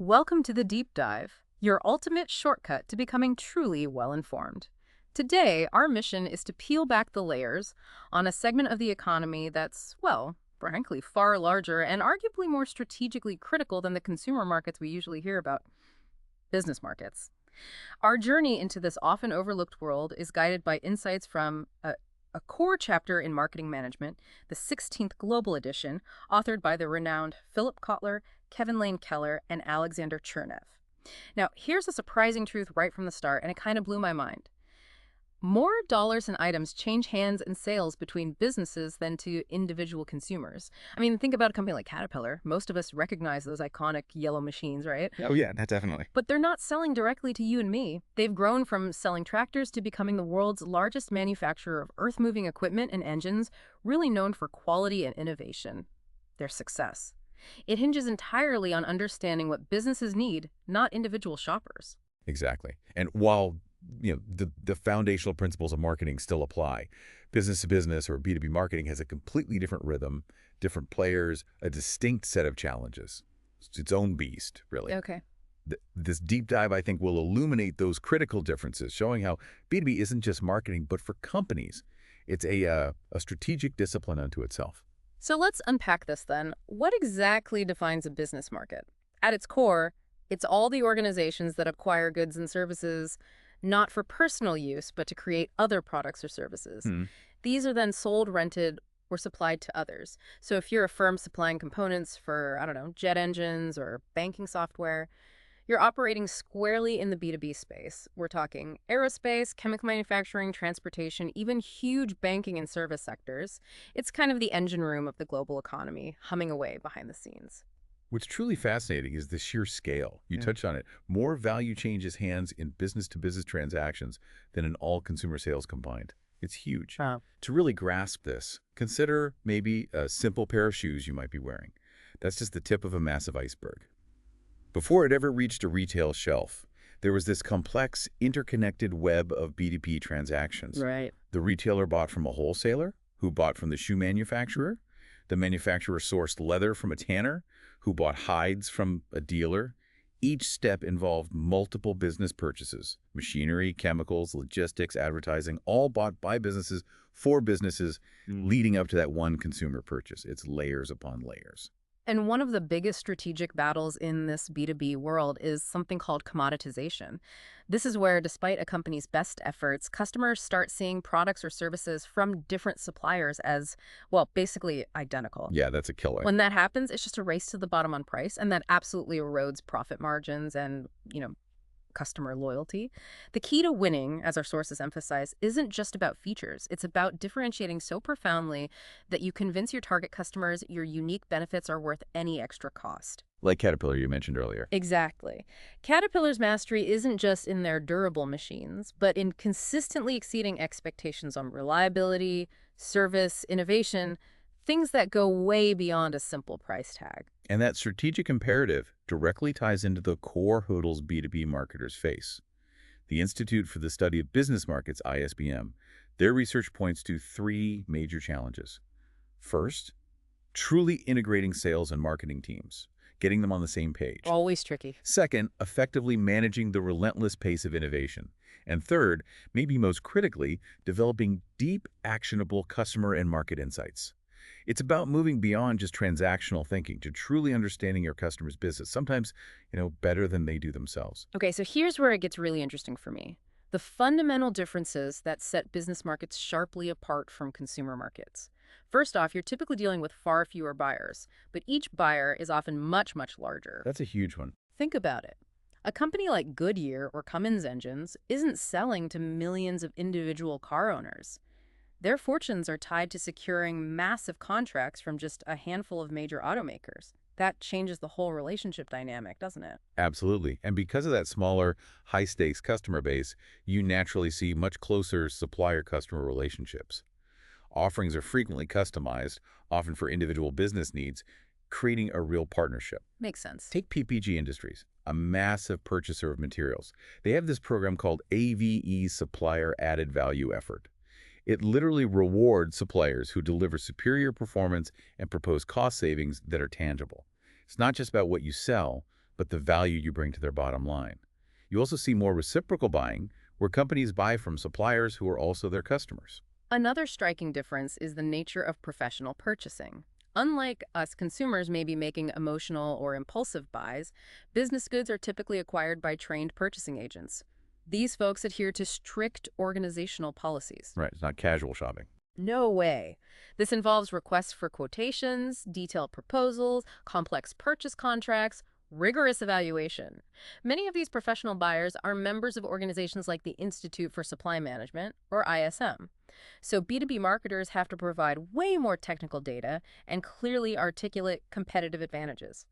Welcome to the Deep Dive, your ultimate shortcut to becoming truly well-informed. Today, our mission is to peel back the layers on a segment of the economy that's, well, frankly, far larger and arguably more strategically critical than the consumer markets we usually hear about, business markets. Our journey into this often overlooked world is guided by insights from a core chapter in marketing management, the 16th Global Edition, authored by the renowned Philip Kotler, Kevin Lane Keller, and Alexander Chernev. Now, here's a surprising truth right from the start, and it kind of blew my mind. More dollars and items change hands and sales between businesses than to individual consumers. I mean, think about a company like Caterpillar. Most of us recognize those iconic yellow machines, right? Oh yeah, definitely. But they're not selling directly to you and me. They've grown from selling tractors to becoming the world's largest manufacturer of earth-moving equipment and engines, really known for quality and innovation. Their success. It hinges entirely on understanding what businesses need, not individual shoppers. Exactly. And while the foundational principles of marketing still apply, business to business or B2B marketing has a completely different rhythm, different players, a distinct set of challenges. It's its own beast, really. Okay. This deep dive, I think, will illuminate those critical differences, showing how B2B isn't just marketing, but for companies, it's a strategic discipline unto itself. So let's unpack this then. What exactly defines a business market? At its core, it's all the organizations that acquire goods and services, not for personal use, but to create other products or services. Hmm. These are then sold, rented, or supplied to others. So if you're a firm supplying components for, I don't know, jet engines or banking software, you're operating squarely in the B2B space. We're talking aerospace, chemical manufacturing, transportation, even huge banking and service sectors. It's kind of the engine room of the global economy, humming away behind the scenes. What's truly fascinating is the sheer scale. You touched on it. More value changes hands in business-to-business transactions than in all consumer sales combined. It's huge. Wow. To really grasp this, consider maybe a simple pair of shoes you might be wearing. That's just the tip of a massive iceberg. Before it ever reached a retail shelf, there was this complex, interconnected web of B2B transactions. Right. The retailer bought from a wholesaler, who bought from the shoe manufacturer. The manufacturer sourced leather from a tanner, who bought hides from a dealer. Each step involved multiple business purchases: machinery, chemicals, logistics, advertising, all bought by businesses for businesses, leading up to that one consumer purchase. It's layers upon layers. And one of the biggest strategic battles in this B2B world is something called commoditization. This is where, despite a company's best efforts, customers start seeing products or services from different suppliers as, well, basically identical. Yeah, that's a killer. When that happens, it's just a race to the bottom on price, and that absolutely erodes profit margins and, customer loyalty. The key to winning, as our sources emphasize, isn't just about features. It's about differentiating so profoundly that you convince your target customers your unique benefits are worth any extra cost. Like Caterpillar you mentioned earlier. Exactly. Caterpillar's mastery isn't just in their durable machines, but in consistently exceeding expectations on reliability, service, innovation, things that go way beyond a simple price tag. And that strategic imperative directly ties into the core hurdles B2B marketers face. The Institute for the Study of Business Markets, ISBM, their research points to three major challenges. First, truly integrating sales and marketing teams, getting them on the same page. Always tricky. Second, effectively managing the relentless pace of innovation. And third, maybe most critically, developing deep, actionable customer and market insights. It's about moving beyond just transactional thinking to truly understanding your customer's business, sometimes, better than they do themselves. Okay, so here's where it gets really interesting for me. The fundamental differences that set business markets sharply apart from consumer markets. First off, you're typically dealing with far fewer buyers, but each buyer is often much, much larger. That's a huge one. Think about it. A company like Goodyear or Cummins Engines isn't selling to millions of individual car owners. Their fortunes are tied to securing massive contracts from just a handful of major automakers. That changes the whole relationship dynamic, doesn't it? Absolutely. And because of that smaller, high-stakes customer base, you naturally see much closer supplier-customer relationships. Offerings are frequently customized, often for individual business needs, creating a real partnership. Makes sense. Take PPG Industries, a massive purchaser of materials. They have this program called AVE Supplier Added Value Effort. It literally rewards suppliers who deliver superior performance and propose cost savings that are tangible. It's not just about what you sell, but the value you bring to their bottom line. You also see more reciprocal buying, where companies buy from suppliers who are also their customers. Another striking difference is the nature of professional purchasing. Unlike us consumers may be making emotional or impulsive buys, business goods are typically acquired by trained purchasing agents. These folks adhere to strict organizational policies. Right, it's not casual shopping. No way. This involves requests for quotations, detailed proposals, complex purchase contracts, rigorous evaluation. Many of these professional buyers are members of organizations like the Institute for Supply Management, or ISM. So B2B marketers have to provide way more technical data and clearly articulate competitive advantages.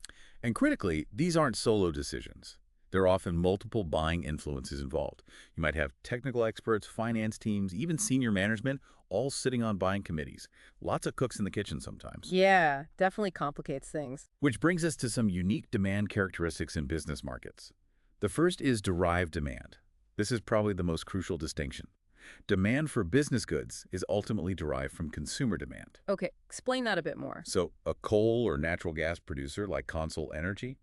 And critically, these aren't solo decisions. There are often multiple buying influences involved. You might have technical experts, finance teams, even senior management, all sitting on buying committees. Lots of cooks in the kitchen sometimes. Yeah, definitely complicates things. Which brings us to some unique demand characteristics in business markets. The first is derived demand. This is probably the most crucial distinction. Demand for business goods is ultimately derived from consumer demand. Okay, explain that a bit more. So a coal or natural gas producer like Consol Energy,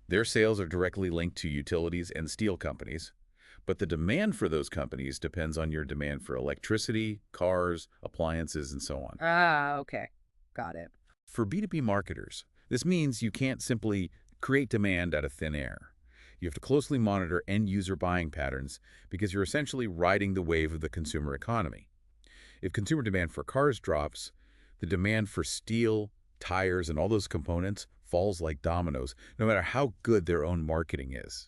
their sales are directly linked to utilities and steel companies, but the demand for those companies depends on your demand for electricity, cars, appliances, and so on. Ah, okay. Got it. For B2B marketers, this means you can't simply create demand out of thin air. You have to closely monitor end-user buying patterns because you're essentially riding the wave of the consumer economy. If consumer demand for cars drops, the demand for steel, tires, and all those components falls like dominoes, no matter how good their own marketing is.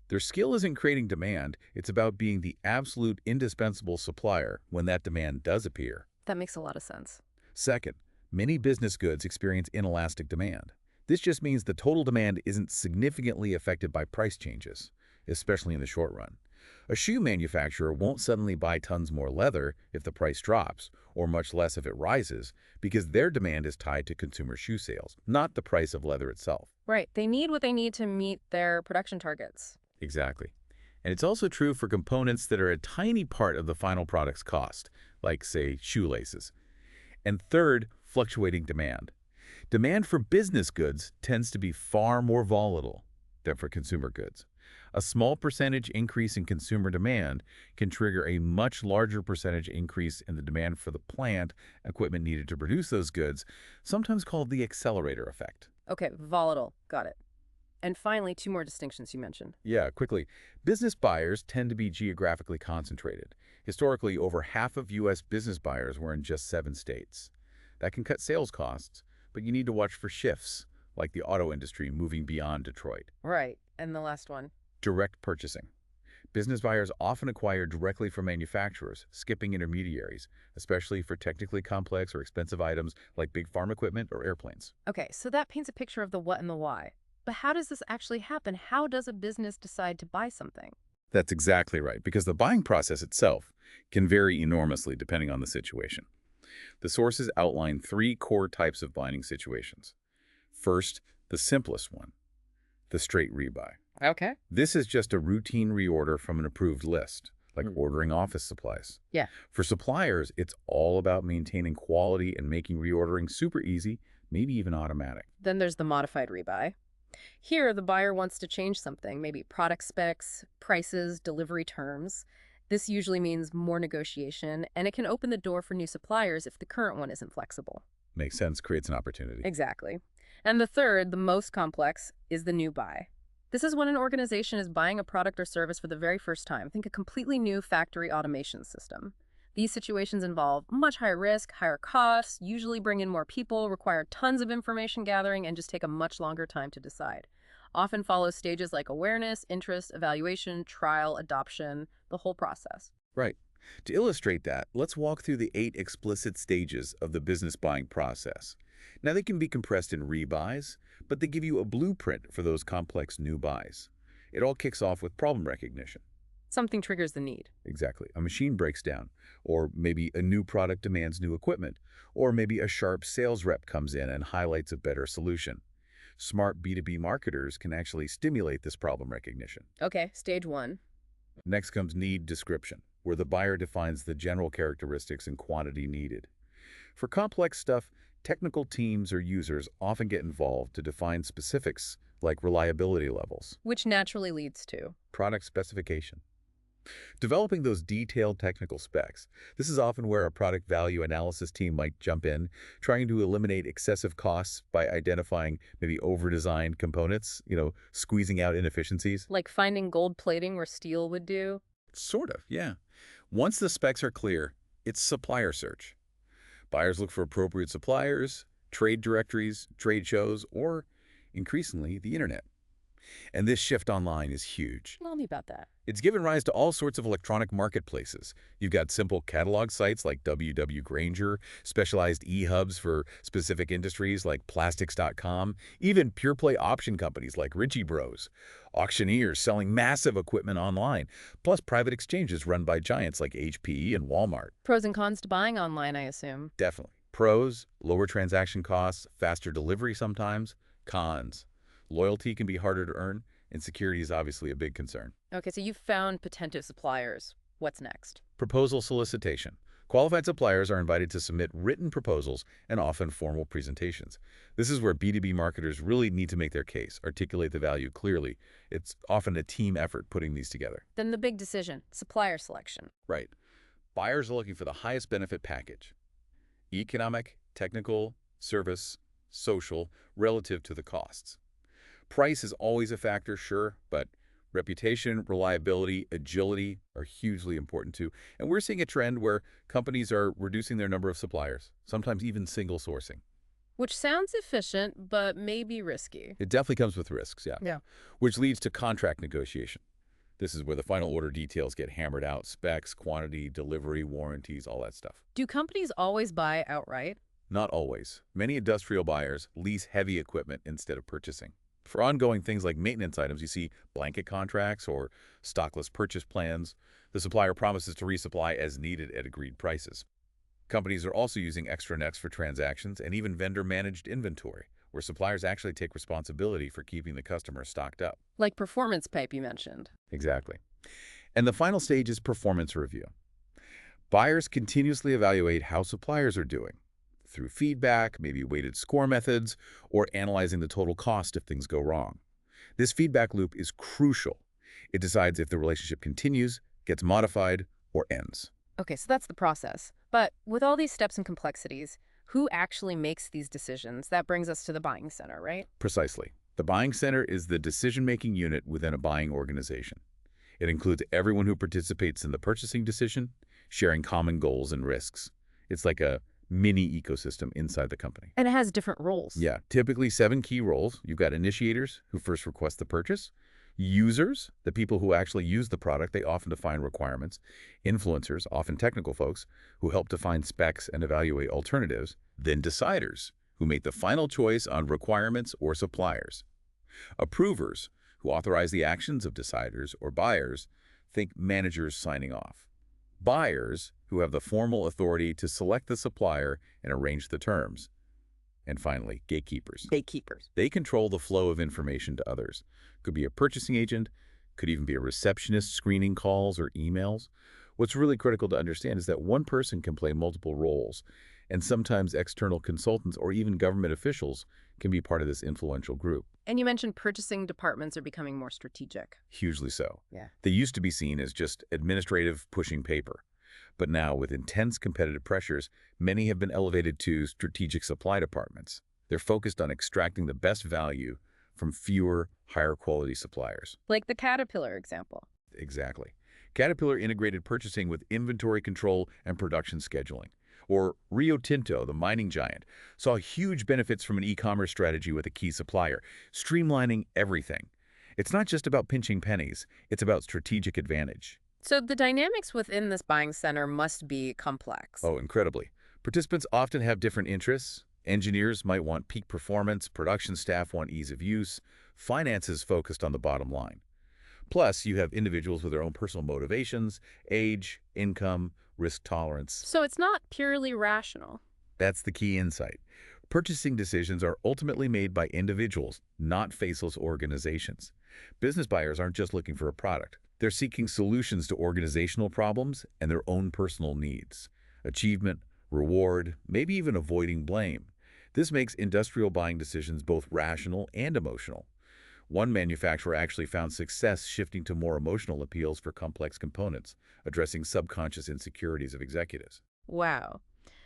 Their skill isn't creating demand, it's about being the absolute indispensable supplier when that demand does appear. That makes a lot of sense. Second, many business goods experience inelastic demand. This just means the total demand isn't significantly affected by price changes, especially in the short run. A shoe manufacturer won't suddenly buy tons more leather if the price drops, or much less if it rises, because their demand is tied to consumer shoe sales, not the price of leather itself. Right. They need what they need to meet their production targets. Exactly. And it's also true for components that are a tiny part of the final product's cost, like, say, shoelaces. And third, fluctuating demand. Demand for business goods tends to be far more volatile than for consumer goods. A small percentage increase in consumer demand can trigger a much larger percentage increase in the demand for the plant equipment needed to produce those goods, sometimes called the accelerator effect. Okay, volatile. Got it. And finally, two more distinctions you mentioned. Yeah, quickly. Business buyers tend to be geographically concentrated. Historically, over half of U.S. business buyers were in just 7 states. That can cut sales costs, but you need to watch for shifts, like the auto industry moving beyond Detroit. Right. And the last one. Direct purchasing. Business buyers often acquire directly from manufacturers, skipping intermediaries, especially for technically complex or expensive items like big farm equipment or airplanes. Okay, so that paints a picture of the what and the why. But how does this actually happen? How does a business decide to buy something? That's exactly right, because the buying process itself can vary enormously depending on the situation. The sources outline 3 core types of buying situations. First, the simplest one, the straight rebuy. Okay. This is just a routine reorder from an approved list, like ordering office supplies. Yeah. For suppliers, it's all about maintaining quality and making reordering super easy, maybe even automatic. Then there's the modified rebuy. Here, the buyer wants to change something, maybe product specs, prices, delivery terms. This usually means more negotiation, and it can open the door for new suppliers if the current one isn't flexible. Makes sense, creates an opportunity. Exactly. And the third, the most complex, is the new buy. This is when an organization is buying a product or service for the very first time. Think a completely new factory automation system. These situations involve much higher risk, higher costs, usually bring in more people, require tons of information gathering, and just take a much longer time to decide. Often follows stages like awareness, interest, evaluation, trial, adoption, the whole process. Right. To illustrate that, let's walk through the 8 explicit stages of the business buying process. Now, they can be compressed in rebuys, but they give you a blueprint for those complex new buys. It all kicks off with problem recognition. Something triggers the need. Exactly. A machine breaks down, or maybe a new product demands new equipment, or maybe a sharp sales rep comes in and highlights a better solution. Smart B2B marketers can actually stimulate this problem recognition. Okay, stage 1. Next comes need description, where the buyer defines the general characteristics and quantity needed. For complex stuff, technical teams or users often get involved to define specifics like reliability levels, Which naturally leads to. product specification. Developing those detailed technical specs. This is often where a product value analysis team might jump in, trying to eliminate excessive costs by identifying maybe over-designed components, squeezing out inefficiencies. Like finding gold plating where steel would do. Sort of, yeah. Once the specs are clear, it's supplier search. Buyers look for appropriate suppliers, trade directories, trade shows, or increasingly the internet. And this shift online is huge. Tell me about that. It's given rise to all sorts of electronic marketplaces. You've got simple catalog sites like W.W. Grainger, specialized e-hubs for specific industries like plastics.com, even pure-play option companies like Ritchie Bros, auctioneers selling massive equipment online, plus private exchanges run by giants like HP and Walmart. Pros and cons to buying online, I assume. Definitely. Pros, lower transaction costs, faster delivery sometimes. Cons, loyalty can be harder to earn, and security is obviously a big concern. Okay, so you've found potential suppliers. What's next? Proposal solicitation. Qualified suppliers are invited to submit written proposals and often formal presentations. This is where B2B marketers really need to make their case, articulate the value clearly. It's often a team effort putting these together. Then the big decision, supplier selection. Right. Buyers are looking for the highest benefit package. Economic, technical, service, social, relative to the costs. Price is always a factor, sure, but reputation, reliability, agility are hugely important too. And we're seeing a trend where companies are reducing their number of suppliers, sometimes even single sourcing. Which sounds efficient, but maybe risky. It definitely comes with risks, yeah. Yeah. Which leads to contract negotiation. This is where the final order details get hammered out, specs, quantity, delivery, warranties, all that stuff. Do companies always buy outright? Not always. Many industrial buyers lease heavy equipment instead of purchasing. For ongoing things like maintenance items, you see blanket contracts or stockless purchase plans. The supplier promises to resupply as needed at agreed prices. Companies are also using extranets for transactions and even vendor-managed inventory, where suppliers actually take responsibility for keeping the customer stocked up. Like performance pipe you mentioned. Exactly. And the final stage is performance review. Buyers continuously evaluate how suppliers are doing, through feedback, maybe weighted score methods, or analyzing the total cost if things go wrong. This feedback loop is crucial. It decides if the relationship continues, gets modified, or ends. Okay, so that's the process. But with all these steps and complexities, who actually makes these decisions? That brings us to the buying center, right? Precisely. The buying center is the decision-making unit within a buying organization. It includes everyone who participates in the purchasing decision, sharing common goals and risks. It's like a mini ecosystem inside the company. And it has different roles. Yeah, typically 7 key roles. You've got initiators, who first request the purchase. Users, the people who actually use the product, they often define requirements. Influencers, often technical folks, who help define specs and evaluate alternatives. Then deciders, who make the final choice on requirements or suppliers. Approvers, who authorize the actions of deciders or buyers. Think managers signing off. Buyers, who have the formal authority to select the supplier and arrange the terms. And finally, gatekeepers. Gatekeepers. They control the flow of information to others. Could be a purchasing agent, could even be a receptionist screening calls or emails. What's really critical to understand is that one person can play multiple roles, and sometimes external consultants or even government officials can be part of this influential group. And you mentioned purchasing departments are becoming more strategic. Hugely so. Yeah. They used to be seen as just administrative pushing paper. But now, with intense competitive pressures, many have been elevated to strategic supply departments. They're focused on extracting the best value from fewer, higher quality suppliers. Like the Caterpillar example. Exactly. Caterpillar integrated purchasing with inventory control and production scheduling. Or Rio Tinto, the mining giant, saw huge benefits from an e-commerce strategy with a key supplier, streamlining everything. It's not just about pinching pennies, it's about strategic advantage. So the dynamics within this buying center must be complex. Oh, incredibly. Participants often have different interests. Engineers might want peak performance, production staff want ease of use, finance is focused on the bottom line. Plus, you have individuals with their own personal motivations, age, income, risk tolerance. So it's not purely rational. That's the key insight. Purchasing decisions are ultimately made by individuals, not faceless organizations. Business buyers aren't just looking for a product. They're seeking solutions to organizational problems and their own personal needs. Achievement, reward, maybe even avoiding blame. This makes industrial buying decisions both rational and emotional. One manufacturer actually found success shifting to more emotional appeals for complex components, addressing subconscious insecurities of executives. Wow.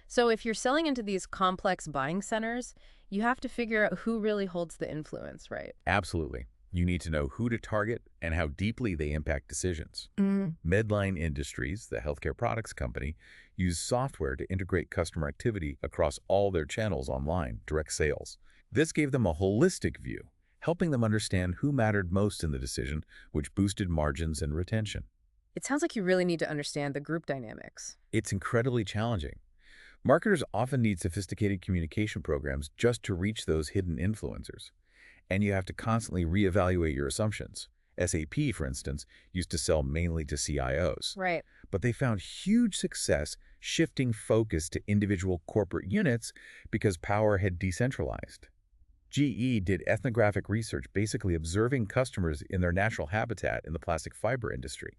So if you're selling into these complex buying centers, you have to figure out who really holds the influence, right? Absolutely. You need to know who to target and how deeply they impact decisions. Medline Industries, the healthcare products company, used software to integrate customer activity across all their channels online, direct sales. This gave them a holistic view, helping them understand who mattered most in the decision, which boosted margins and retention. It sounds like you really need to understand the group dynamics. It's incredibly challenging. Marketers often need sophisticated communication programs just to reach those hidden influencers. And you have to constantly reevaluate your assumptions. SAP, for instance, used to sell mainly to CIOs, Right. but they found huge success shifting focus to individual corporate units because power had decentralized. GE did ethnographic research, basically observing customers in their natural habitat in the plastic fiber industry.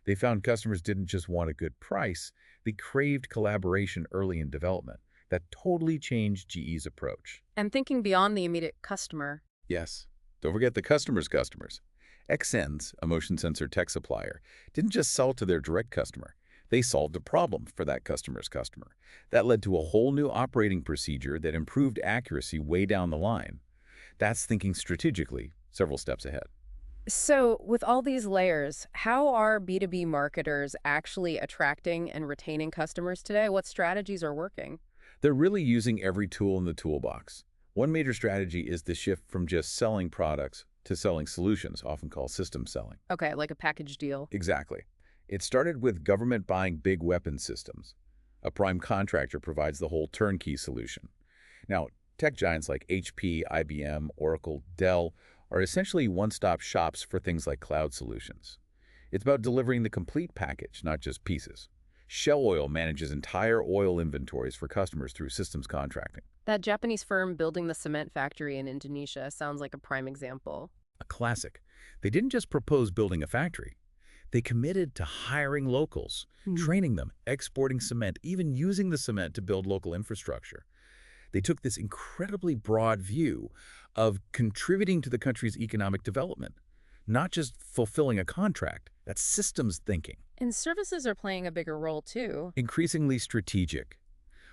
They found customers didn't just want a good price, they craved collaboration early in development. That totally changed GE's approach. And thinking beyond the immediate customer. Yes. Don't forget the customer's customers. Xsens, a motion sensor tech supplier, didn't just sell to their direct customer. They solved a problem for that customer's customer. That led to a whole new operating procedure that improved accuracy way down the line. That's thinking strategically, several steps ahead. So, with all these layers, how are B2B marketers actually attracting and retaining customers today? What strategies are working? They're really using every tool in the toolbox. One major strategy is the shift from just selling products to selling solutions, often called system selling. Okay, like a package deal. Exactly. It started with government buying big weapons systems. A prime contractor provides the whole turnkey solution. Now, tech giants like HP, IBM, Oracle, Dell are essentially one-stop shops for things like cloud solutions. It's about delivering the complete package, not just pieces. Shell Oil manages entire oil inventories for customers through systems contracting. That Japanese firm building the cement factory in Indonesia sounds like a prime example. A classic. They didn't just propose building a factory. They committed to hiring locals, training them, exporting cement, even using the cement to build local infrastructure. They took this incredibly broad view of contributing to the country's economic development, not just fulfilling a contract. That's systems thinking. And services are playing a bigger role too. Increasingly strategic.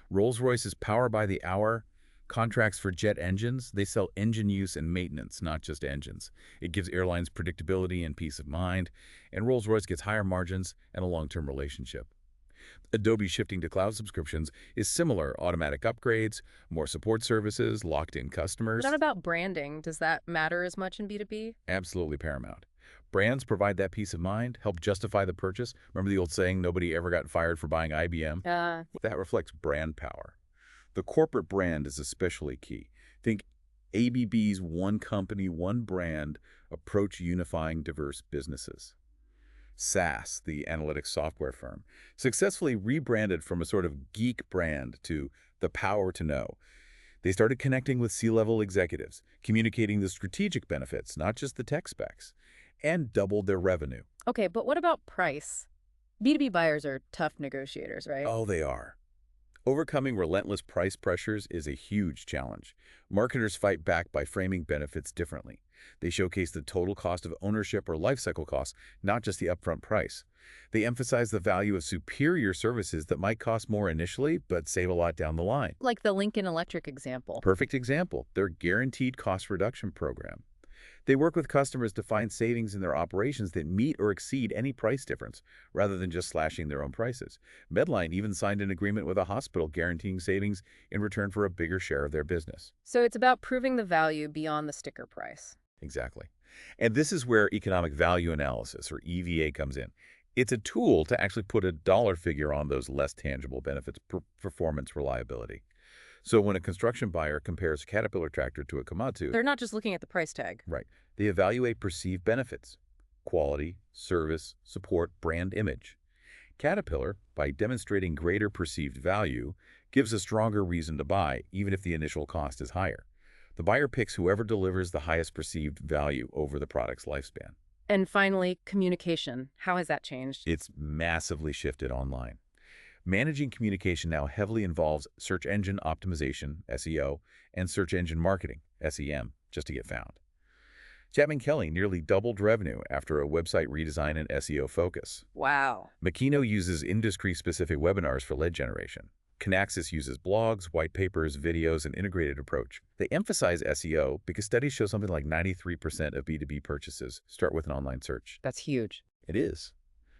Rolls-Royce is power by the hour. Contracts for jet engines, they sell engine use and maintenance, not just engines. It gives airlines predictability and peace of mind, and Rolls-Royce gets higher margins and a long-term relationship. Adobe shifting to cloud subscriptions is similar. Automatic upgrades, more support services, locked-in customers. What about branding? Does that matter as much in B2B? Absolutely paramount. Brands provide that peace of mind, help justify the purchase. Remember the old saying, nobody ever got fired for buying IBM? That reflects brand power. The corporate brand is especially key. Think ABB's one company, one brand approach unifying diverse businesses. SAS, the analytics software firm, successfully rebranded from a sort of geek brand to the power to know. They started connecting with C-level executives, communicating the strategic benefits, not just the tech specs, and doubled their revenue. Okay, but what about price? B2B buyers are tough negotiators, right? Oh, they are. Overcoming relentless price pressures is a huge challenge. Marketers fight back by framing benefits differently. They showcase the total cost of ownership or lifecycle costs, not just the upfront price. They emphasize the value of superior services that might cost more initially, but save a lot down the line. Like the Lincoln Electric example. Perfect example, their guaranteed cost reduction program. They work with customers to find savings in their operations that meet or exceed any price difference, rather than just slashing their own prices. Medline even signed an agreement with a hospital guaranteeing savings in return for a bigger share of their business. So it's about proving the value beyond the sticker price. Exactly. And this is where economic value analysis, or EVA, comes in. It's a tool to actually put a dollar figure on those less tangible benefits, performance, reliability. So when a construction buyer compares a Caterpillar tractor to a Komatsu, They're not just looking at the price tag. right, they evaluate perceived benefits, quality, service, support, brand image. Caterpillar, by demonstrating greater perceived value, gives a stronger reason to buy, even if the initial cost is higher. The buyer picks whoever delivers the highest perceived value over the product's lifespan. And finally, communication. How has that changed? It's massively shifted online. Managing communication now heavily involves search engine optimization, SEO, and search engine marketing, SEM, just to get found. Chapman Kelly nearly doubled revenue after a website redesign and SEO focus. Wow. Makino uses industry-specific webinars for lead generation. Kinaxis uses blogs, white papers, videos, and integrated approach. They emphasize SEO because studies show something like 93% of B2B purchases start with an online search. That's huge. It is.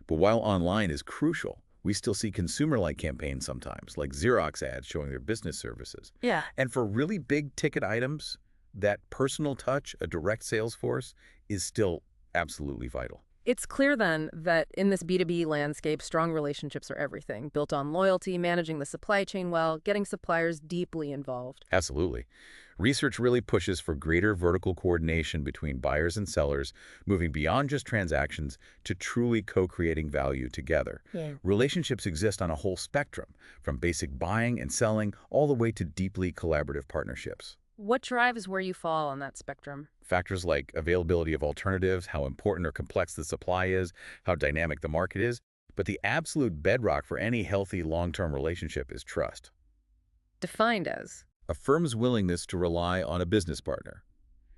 But while online is crucial, we still see consumer-like campaigns sometimes, like Xerox ads showing their business services. Yeah. And for really big ticket items, that personal touch, a direct sales force, is still absolutely vital. It's clear then that in this B2B landscape, strong relationships are everything, built on loyalty, managing the supply chain well, getting suppliers deeply involved. Absolutely. Research really pushes for greater vertical coordination between buyers and sellers, moving beyond just transactions to truly co-creating value together. Yeah. Relationships exist on a whole spectrum, from basic buying and selling all the way to deeply collaborative partnerships. What drives where you fall on that spectrum? Factors like availability of alternatives, how important or complex the supply is, how dynamic the market is, but the absolute bedrock for any healthy long-term relationship is trust. Defined as? A firm's willingness to rely on a business partner.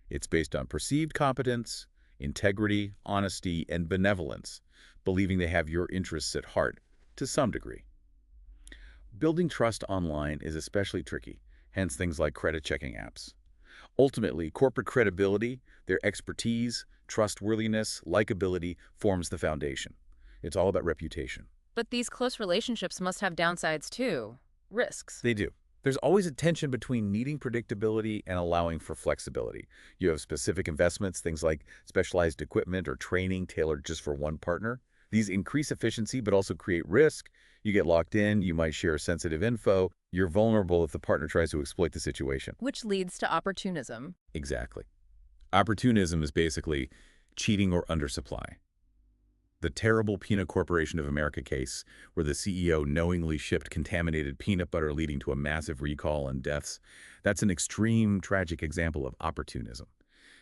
It's based on perceived competence, integrity, honesty, and benevolence, believing they have your interests at heart to some degree. Building trust online is especially tricky, hence things like credit checking apps. Ultimately, corporate credibility, their expertise, trustworthiness, likability forms the foundation. It's all about reputation. But these close relationships must have downsides too. Risks. They do. There's always a tension between needing predictability and allowing for flexibility. You have specific investments, things like specialized equipment or training tailored just for one partner. These increase efficiency but also create risk. You get locked in, you might share sensitive info. You're vulnerable if the partner tries to exploit the situation. Which leads to opportunism. Exactly. Opportunism is basically cheating or undersupply. The terrible Peanut Corporation of America case, where the CEO knowingly shipped contaminated peanut butter leading to a massive recall and deaths, that's an extreme, tragic example of opportunism.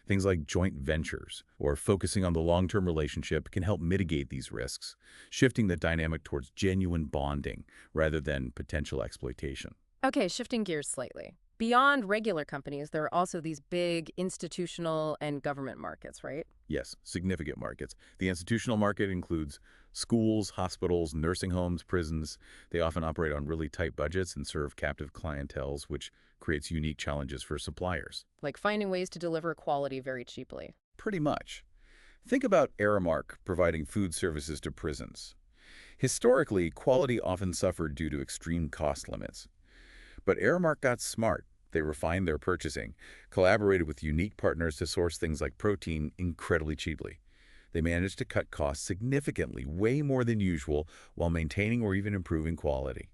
Things like joint ventures or focusing on the long-term relationship can help mitigate these risks, shifting the dynamic towards genuine bonding rather than potential exploitation. Okay, shifting gears slightly. Beyond regular companies, there are also these big institutional and government markets, right? Yes, significant markets. The institutional market includes schools, hospitals, nursing homes, prisons. They often operate on really tight budgets and serve captive clienteles, which creates unique challenges for suppliers. Like finding ways to deliver quality very cheaply. Pretty much. Think about Aramark providing food services to prisons. Historically, quality often suffered due to extreme cost limits. But Aramark got smart. They refined their purchasing, collaborated with unique partners to source things like protein incredibly cheaply. They managed to cut costs significantly, way more than usual, while maintaining or even improving quality.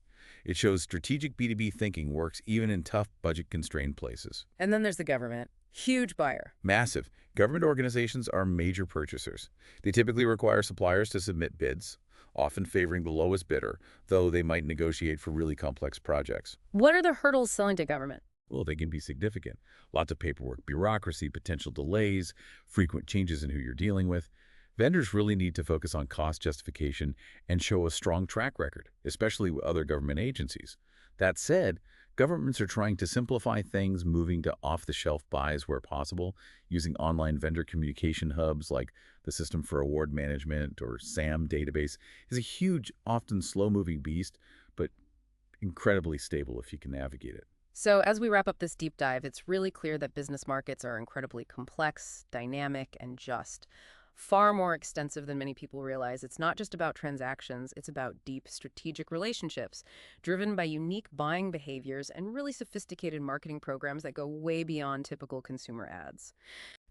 It shows strategic B2B thinking works even in tough, budget-constrained places. And then there's the government. Huge buyer. Massive. Government organizations are major purchasers. They typically require suppliers to submit bids, often favoring the lowest bidder, though they might negotiate for really complex projects. What are the hurdles selling to government? Well, they can be significant. Lots of paperwork, bureaucracy, potential delays, frequent changes in who you're dealing with. Vendors really need to focus on cost justification and show a strong track record, especially with other government agencies. That said, governments are trying to simplify things, moving to off-the-shelf buys where possible, using online vendor communication hubs like the System for Award Management or SAM database is a huge, often slow-moving beast, but incredibly stable if you can navigate it. So as we wrap up this deep dive, it's really clear that business markets are incredibly complex, dynamic, and just. Far more extensive than many people realize. It's not just about transactions, it's about deep strategic relationships, driven by unique buying behaviors and really sophisticated marketing programs that go way beyond typical consumer ads.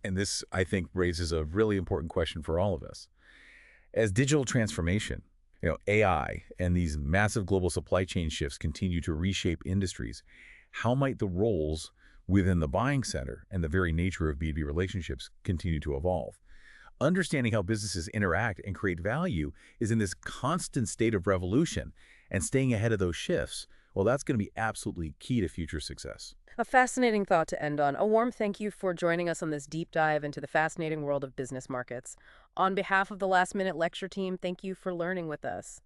And this, I think, raises a really important question for all of us. As digital transformation, AI and these massive global supply chain shifts continue to reshape industries, how might the roles within the buying center and the very nature of B2B relationships continue to evolve? Understanding how businesses interact and create value is in this constant state of revolution, and staying ahead of those shifts, well, that's going to be absolutely key to future success. A fascinating thought to end on. A warm thank you for joining us on this deep dive into the fascinating world of business markets. On behalf of the Last Minute Lecture team, thank you for learning with us.